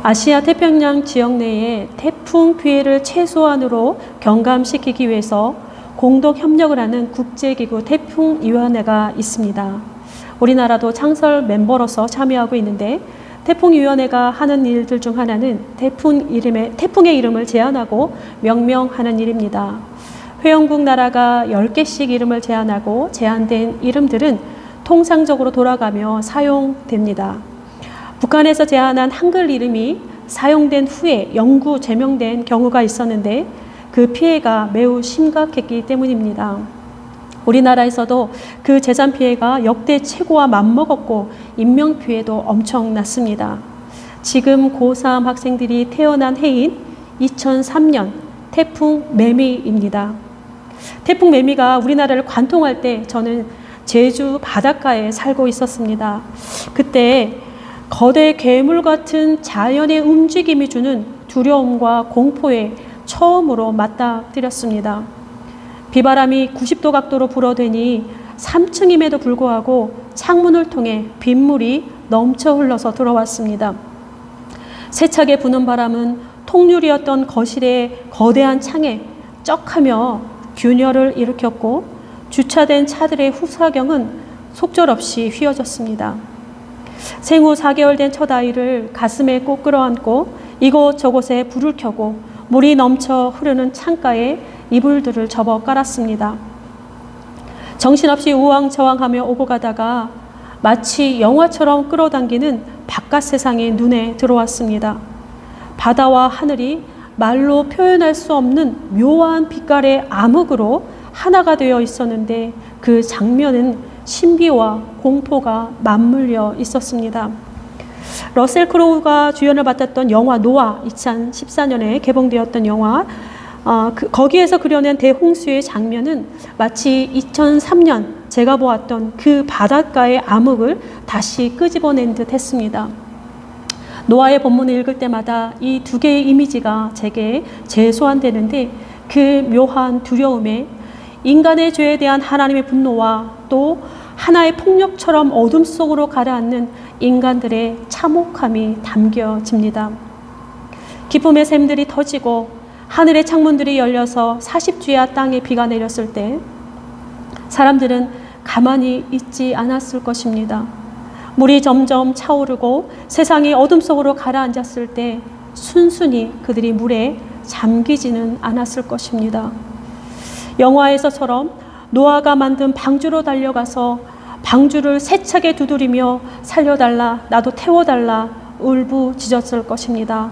아시아 태평양 지역 내에 태풍 피해를 최소한으로 경감시키기 위해서 공동 협력을 하는 국제기구 태풍위원회가 있습니다. 우리나라도 창설 멤버로서 참여하고 있는데, 태풍위원회가 하는 일들 중 하나는 태풍의 이름을 제안하고 명명하는 일입니다. 회원국 나라가 10개씩 이름을 제안하고 제안된 이름들은 통상적으로 돌아가며 사용됩니다. 북한에서 제안한 한글 이름이 사용된 후에 영구 제명된 경우가 있었는데 그 피해가 매우 심각했기 때문입니다. 우리나라에서도 그 재산 피해가 역대 최고와 맞먹었고 인명 피해도 엄청났습니다. 지금 고3 학생들이 태어난 해인 2003년 태풍 매미입니다. 태풍 매미가 우리나라를 관통할 때 저는 제주 바닷가에 살고 있었습니다. 그때 거대 괴물 같은 자연의 움직임이 주는 두려움과 공포에 처음으로 맞닥뜨렸습니다. 비바람이 90도 각도로 불어대니 3층임에도 불구하고 창문을 통해 빗물이 넘쳐 흘러서 들어왔습니다. 세차게 부는 바람은 통유리였던 거실의 거대한 창에 쩍하며 균열을 일으켰고 주차된 차들의 후사경은 속절없이 휘어졌습니다. 생후 4개월 된 첫 아이를 가슴에 꼭 끌어안고 이곳저곳에 불을 켜고 물이 넘쳐 흐르는 창가에 이불들을 접어 깔았습니다. 정신없이 우왕좌왕하며 오고 가다가 마치 영화처럼 끌어당기는 바깥 세상이 눈에 들어왔습니다. 바다와 하늘이 말로 표현할 수 없는 묘한 빛깔의 암흑으로 하나가 되어 있었는데 그 장면은 신비와 공포가 맞물려 있었습니다. 러셀 크로우가 주연을 맡았던 영화 노아, 2014년에 개봉되었던 영화, 거기에서 그려낸 대홍수의 장면은 마치 2003년 제가 보았던 그 바닷가의 암흑을 다시 끄집어낸 듯 했습니다. 노아의 본문을 읽을 때마다 이 두 개의 이미지가 제게 재소환되는데, 그 묘한 두려움에 인간의 죄에 대한 하나님의 분노와 또 하나의 폭력처럼 어둠 속으로 가라앉는 인간들의 참혹함이 담겨집니다. 기쁨의 샘들이 터지고 하늘의 창문들이 열려서 40주야 땅에 비가 내렸을 때 사람들은 가만히 있지 않았을 것입니다. 물이 점점 차오르고 세상이 어둠 속으로 가라앉았을 때 순순히 그들이 물에 잠기지는 않았을 것입니다. 영화에서처럼 노아가 만든 방주로 달려가서 방주를 세차게 두드리며 살려달라, 나도 태워달라 울부짖었을 것입니다.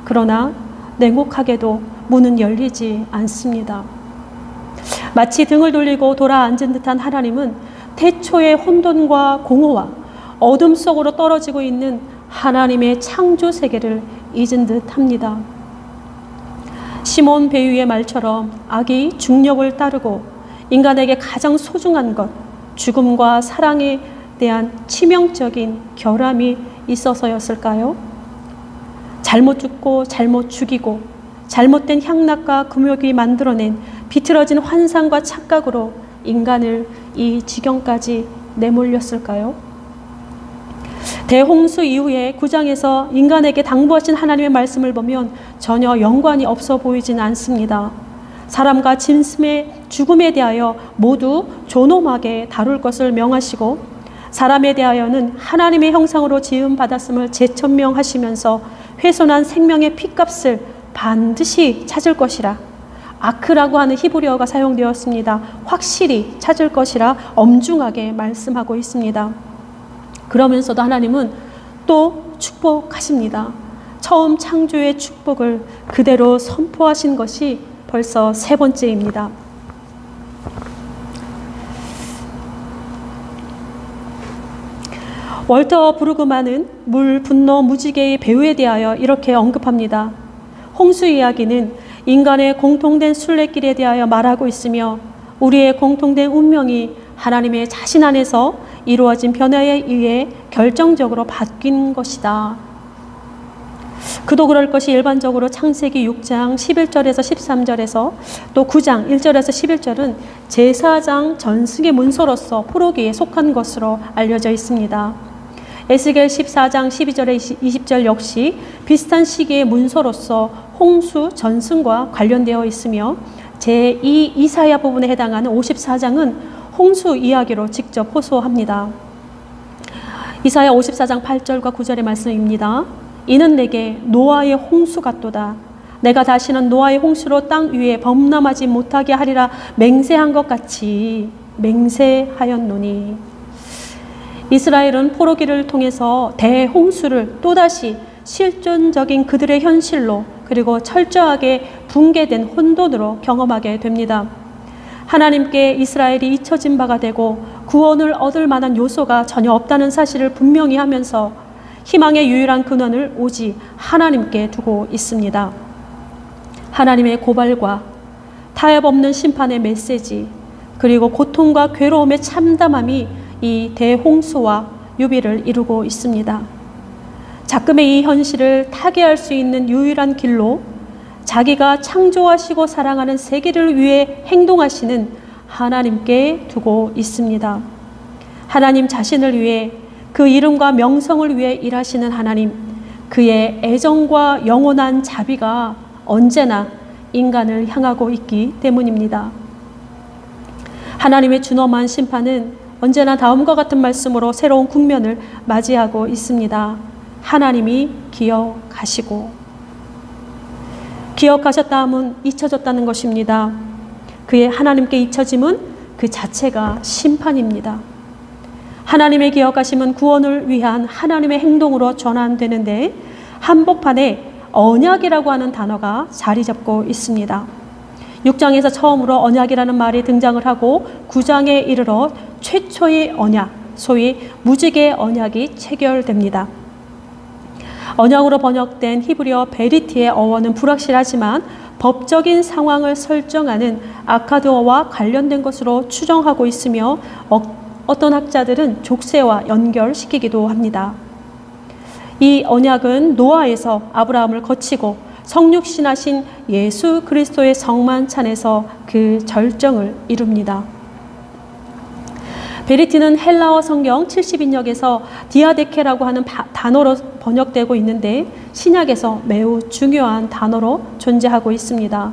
그러나 냉혹하게도 문은 열리지 않습니다. 마치 등을 돌리고 돌아 앉은 듯한 하나님은 태초의 혼돈과 공허와 어둠 속으로 떨어지고 있는 하나님의 창조 세계를 잊은 듯 합니다. 시몬 베유의 말처럼 악이 중력을 따르고 인간에게 가장 소중한 것, 죽음과 사랑에 대한 치명적인 결함이 있어서였을까요? 잘못 죽고 잘못 죽이고 잘못된 향락과 금욕이 만들어낸 비틀어진 환상과 착각으로 인간을 이 지경까지 내몰렸을까요? 대홍수 이후에 9장에서 인간에게 당부하신 하나님의 말씀을 보면 전혀 연관이 없어 보이진 않습니다. 사람과 짐승의 죽음에 대하여 모두 존엄하게 다룰 것을 명하시고, 사람에 대하여는 하나님의 형상으로 지음받았음을 재천명하시면서 훼손한 생명의 핏값을 반드시 찾을 것이라, 아크라고 하는 히브리어가 사용되었습니다. 확실히 찾을 것이라 엄중하게 말씀하고 있습니다. 그러면서도 하나님은 또 축복하십니다. 처음 창조의 축복을 그대로 선포하신 것이 벌써 세 번째입니다. 월터 브루그만은 물, 분노, 무지개의 배후에 대하여 이렇게 언급합니다. 홍수 이야기는 인간의 공통된 순례길에 대하여 말하고 있으며 우리의 공통된 운명이 하나님의 자신 안에서 이루어진 변화에 의해 결정적으로 바뀐 것이다. 그도 그럴 것이 일반적으로 창세기 6장 11절에서 13절에서 또 9장 1절에서 11절은 제사장 전승의 문서로서 포로기에 속한 것으로 알려져 있습니다. 에스겔 14장 12절에 20절 역시 비슷한 시기의 문서로서 홍수 전승과 관련되어 있으며 제2 이사야 부분에 해당하는 54장은 홍수 이야기로 직접 호소합니다. 이사야 54장 8절과 9절의 말씀입니다. 이는 내게 노아의 홍수 같도다. 내가 다시는 노아의 홍수로 땅 위에 범람하지 못하게 하리라 맹세한 것 같이 맹세하였노니. 이스라엘은 포로기를 통해서 대홍수를 또다시 실존적인 그들의 현실로 그리고 철저하게 붕괴된 혼돈으로 경험하게 됩니다. 하나님께 이스라엘이 잊혀진 바가 되고 구원을 얻을 만한 요소가 전혀 없다는 사실을 분명히 하면서 희망의 유일한 근원을 오직 하나님께 두고 있습니다. 하나님의 고발과 타협 없는 심판의 메시지, 그리고 고통과 괴로움의 참담함이 이 대홍수와 유비를 이루고 있습니다. 작금의 이 현실을 타개할 수 있는 유일한 길로 자기가 창조하시고 사랑하는 세계를 위해 행동하시는 하나님께 두고 있습니다. 하나님 자신을 위해 그 이름과 명성을 위해 일하시는 하나님, 그의 애정과 영원한 자비가 언제나 인간을 향하고 있기 때문입니다. 하나님의 준엄한 심판은 언제나 다음과 같은 말씀으로 새로운 국면을 맞이하고 있습니다. 하나님이 기억하시고. 기억하셨다 함은 잊혀졌다는 것입니다. 그의 하나님께 잊혀짐은 그 자체가 심판입니다. 하나님의 기억하심은 구원을 위한 하나님의 행동으로 전환되는데 한복판에 언약이라고 하는 단어가 자리 잡고 있습니다. 6장에서 처음으로 언약이라는 말이 등장을 하고 9장에 이르러 최초의 언약, 소위 무지개 언약이 체결됩니다. 언약으로 번역된 히브리어 베리티의 어원은 불확실하지만 법적인 상황을 설정하는 아카드어와 관련된 것으로 추정하고 있으며 어떤 학자들은 족쇄와 연결시키기도 합니다. 이 언약은 노아에서 아브라함을 거치고 성육신하신 예수 그리스도의 성만찬에서 그 절정을 이룹니다. 베리티는 헬라어 성경 70인역에서 디아데케라고 하는 단어로 번역되고 있는데 신약에서 매우 중요한 단어로 존재하고 있습니다.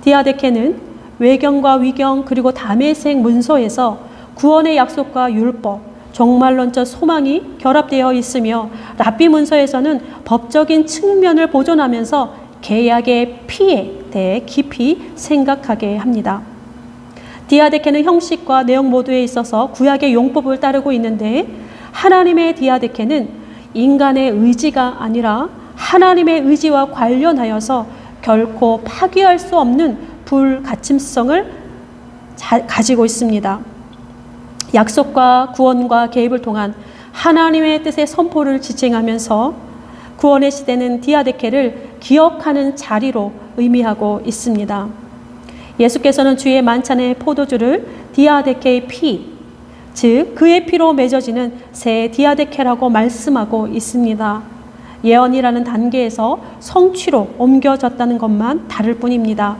디아데케는 외경과 위경 그리고 담에색 문서에서 구원의 약속과 율법, 종말론적 소망이 결합되어 있으며 랍비 문서에서는 법적인 측면을 보존하면서 계약의 피에 대해 깊이 생각하게 합니다. 디아데케는 형식과 내용 모두에 있어서 구약의 용법을 따르고 있는데 하나님의 디아데케는 인간의 의지가 아니라 하나님의 의지와 관련하여서 결코 파괴할 수 없는 불가침성을 가지고 있습니다. 약속과 구원과 개입을 통한 하나님의 뜻의 선포를 지칭하면서 구원의 시대는 디아데케를 기억하는 자리로 의미하고 있습니다. 예수께서는 주의 만찬의 포도주를 디아데케의 피, 즉 그의 피로 맺어지는 새 디아데케라고 말씀하고 있습니다. 예언이라는 단계에서 성취로 옮겨졌다는 것만 다를 뿐입니다.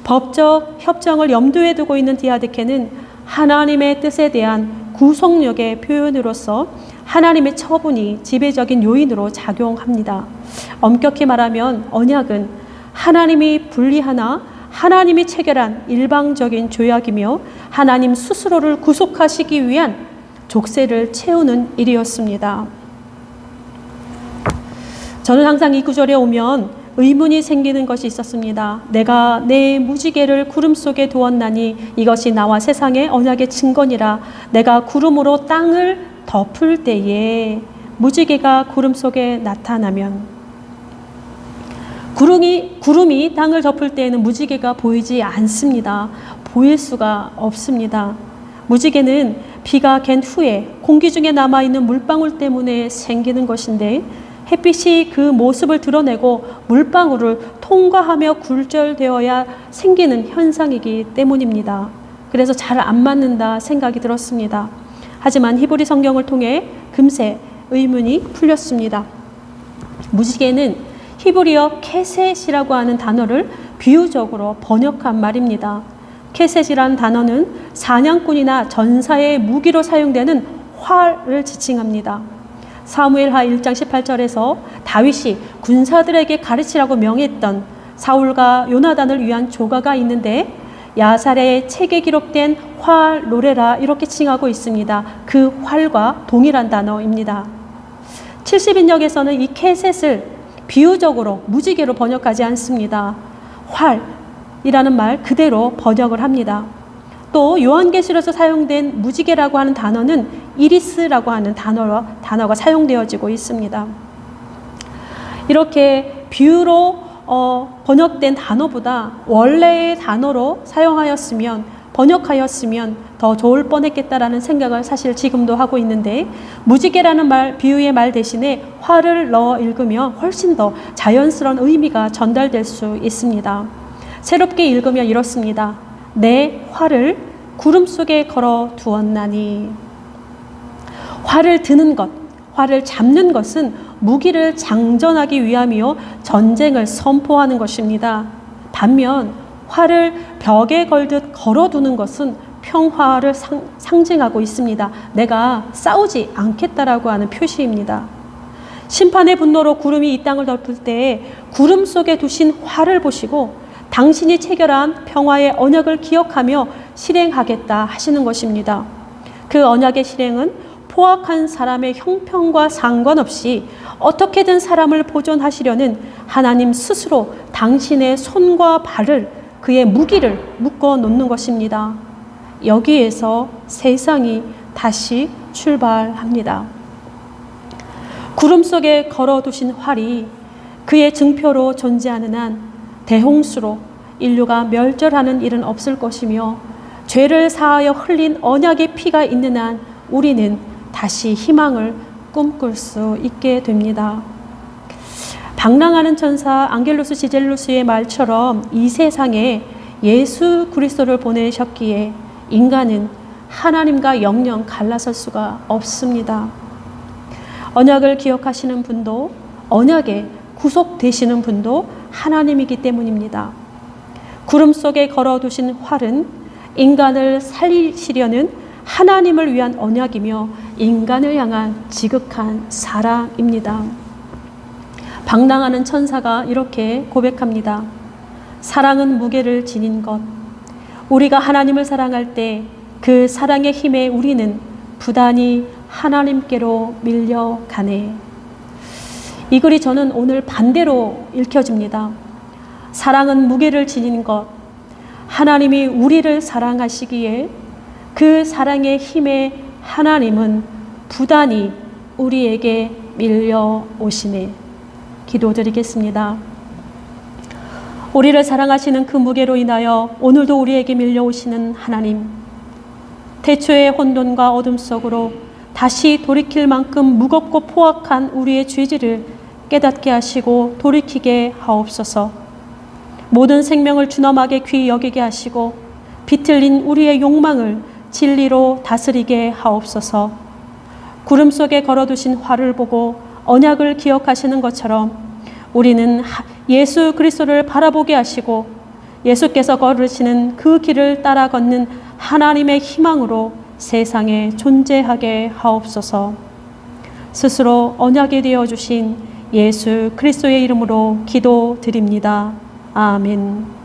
법적 협정을 염두에 두고 있는 디아데케는 하나님의 뜻에 대한 구속력의 표현으로서 하나님의 처분이 지배적인 요인으로 작용합니다. 엄격히 말하면 언약은 하나님이 분리하나 하나님이 체결한 일방적인 조약이며 하나님 스스로를 구속하시기 위한 족쇄를 채우는 일이었습니다. 저는 항상 이 구절에 오면 의문이 생기는 것이 있었습니다. 내가 내 무지개를 구름 속에 두었나니 이것이 나와 세상의 언약의 증거니라. 내가 구름으로 땅을 덮을 때에 무지개가 구름 속에 나타나면, 구름이 땅을 덮을 때에는 무지개가 보이지 않습니다. 보일 수가 없습니다. 무지개는 비가 갠 후에 공기 중에 남아있는 물방울 때문에 생기는 것인데 햇빛이 그 모습을 드러내고 물방울을 통과하며 굴절되어야 생기는 현상이기 때문입니다. 그래서 잘 안 맞는다 생각이 들었습니다. 하지만 히브리 성경을 통해 금세 의문이 풀렸습니다. 무지개는 히브리어 케셋이라고 하는 단어를 비유적으로 번역한 말입니다. 케셋이라는 단어는 사냥꾼이나 전사의 무기로 사용되는 활을 지칭합니다. 사무엘하 1장 18절에서 다윗이 군사들에게 가르치라고 명했던 사울과 요나단을 위한 조가가 있는데 야살의 책에 기록된 활 노래라 이렇게 칭하고 있습니다. 그 활과 동일한 단어입니다. 70인역에서는 이 캐셋을 비유적으로 무지개로 번역하지 않습니다. 활이라는 말 그대로 번역을 합니다. 또 요한계시록에서 사용된 무지개라고 하는 단어는 이리스라고 하는 단어가 사용되어지고 있습니다. 이렇게 비유로 번역된 단어보다 원래의 단어로 번역하였으면 더 좋을 뻔했겠다라는 생각을 사실 지금도 하고 있는데, 무지개라는 비유의 말 대신에 활을 넣어 읽으면 훨씬 더 자연스러운 의미가 전달될 수 있습니다. 새롭게 읽으면 이렇습니다. 내 활을 구름 속에 걸어 두었나니. 활을 드는 것, 활을 잡는 것은 무기를 장전하기 위함이요 전쟁을 선포하는 것입니다. 반면 활을 벽에 걸듯 걸어두는 것은 평화를 상징하고 있습니다. 내가 싸우지 않겠다라고 하는 표시입니다. 심판의 분노로 구름이 이 땅을 덮을 때 구름 속에 두신 활을 보시고 당신이 체결한 평화의 언약을 기억하며 실행하겠다 하시는 것입니다. 그 언약의 실행은 포악한 사람의 형편과 상관없이 어떻게든 사람을 보존하시려는 하나님 스스로 당신의 손과 발을, 그의 무기를 묶어 놓는 것입니다. 여기에서 세상이 다시 출발합니다. 구름 속에 걸어두신 활이 그의 증표로 존재하는 한 대홍수로 인류가 멸절하는 일은 없을 것이며, 죄를 사하여 흘린 언약의 피가 있는 한 우리는 다시 희망을 꿈꿀 수 있게 됩니다. 방랑하는 천사 앙겔루스 지젤루스의 말처럼 이 세상에 예수 그리스도를 보내셨기에 인간은 하나님과 영영 갈라설 수가 없습니다. 언약을 기억하시는 분도 언약에 구속되시는 분도 하나님이기 때문입니다. 구름 속에 걸어두신 활은 인간을 살리시려는 하나님을 위한 언약이며 인간을 향한 지극한 사랑입니다. 방랑하는 천사가 이렇게 고백합니다. 사랑은 무게를 지닌 것. 우리가 하나님을 사랑할 때 그 사랑의 힘에 우리는 부단히 하나님께로 밀려가네. 이 글이 저는 오늘 반대로 읽혀집니다. 사랑은 무게를 지닌 것. 하나님이 우리를 사랑하시기에 그 사랑의 힘에 하나님은 부단히 우리에게 밀려오시네. 기도드리겠습니다. 우리를 사랑하시는 그 무게로 인하여 오늘도 우리에게 밀려오시는 하나님, 태초의 혼돈과 어둠 속으로 다시 돌이킬 만큼 무겁고 포악한 우리의 죄질을 깨닫게 하시고 돌이키게 하옵소서. 모든 생명을 준엄하게 귀히 여기게 하시고 비틀린 우리의 욕망을 진리로 다스리게 하옵소서. 구름 속에 걸어두신 활을 보고 언약을 기억하시는 것처럼 우리는 예수 그리스도를 바라보게 하시고 예수께서 걸으시는 그 길을 따라 걷는 하나님의 희망으로 세상에 존재하게 하옵소서. 스스로 언약이 되어주신 예수 그리스도의 이름으로 기도드립니다. 아멘.